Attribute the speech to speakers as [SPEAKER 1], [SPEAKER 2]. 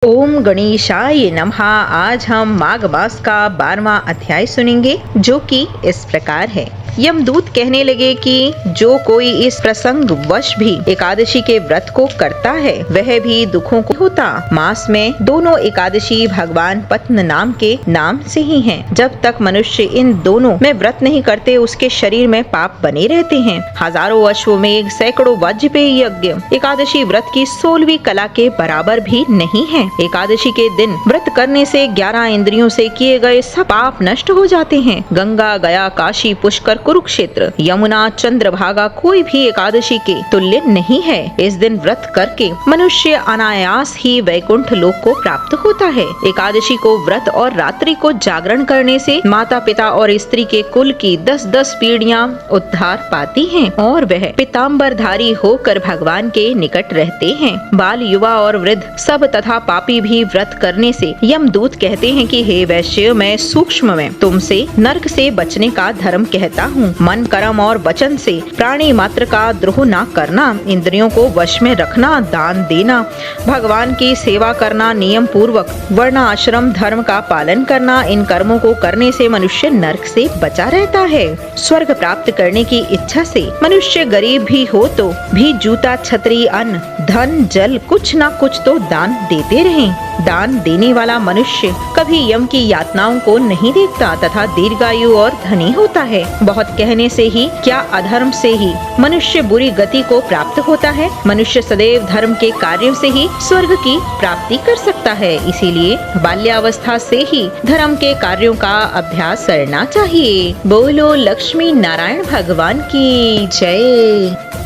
[SPEAKER 1] ओम गणेशाय नमः। आज हम माघ मास का 12वां अध्याय सुनेंगे, जो कि इस प्रकार है। यमदूत कहने लगे कि जो कोई इस प्रसंग वश भी एकादशी के व्रत को करता है वह भी दुखों को होता। मास में दोनों एकादशी भगवान पद्म नाम के नाम से ही हैं। जब तक मनुष्य इन दोनों में व्रत नहीं करते उसके शरीर में पाप बने रहते हैं। हजारों अश्वमेघ, सैकड़ों वाजपेयी यज्ञ एकादशी व्रत की 16वीं कला के बराबर भी नहीं है। एकादशी के दिन व्रत करने से 11 इंद्रियों से किए गए सब पाप नष्ट हो जाते हैं। गंगा, गया, काशी, पुष्कर, कुरुक्षेत्र, यमुना, चंद्रभागा कोई भी एकादशी के तुल्य नहीं है। इस दिन व्रत करके मनुष्य अनायास ही वैकुंठ लोक को प्राप्त होता है। एकादशी को व्रत और रात्रि को जागरण करने से माता पिता और स्त्री के कुल की 10-10 पीढ़ियां उद्धार पाती हैं और वह पीताम्बरधारी होकर भगवान के निकट रहते हैं। बाल, युवा और वृद्ध सब तथा पापी भी व्रत करने से यमदूत कहते हैं कि हे वैश्य, मैं सूक्ष्म में तुमसे नरक से बचने का धर्म कहता हूँ। मन, कर्म और वचन से प्राणी मात्र का द्रोह न करना, इंद्रियों को वश में रखना, दान देना, भगवान की सेवा करना, नियम पूर्वक वर्ण आश्रम धर्म का पालन करना, इन कर्मों को करने से मनुष्य नरक से बचा रहता है। स्वर्ग प्राप्त करने की इच्छा से मनुष्य गरीब भी हो तो भी जूता, छतरी, अन्न, धन, जल कुछ न कुछ तो दान देते रहें। दान देने वाला मनुष्य कभी यम की यातनाओं को नहीं देखता तथा दीर्घायु और धनी होता है। बहुत कहने से ही क्या अधर्म से ही मनुष्य बुरी गति को प्राप्त होता है। मनुष्य सदैव धर्म के कार्यों से ही स्वर्ग की प्राप्ति कर सकता है। इसीलिए बाल्यावस्था से ही धर्म के कार्यों का अभ्यास करना चाहिए। बोलो लक्ष्मी नारायण भगवान की जय।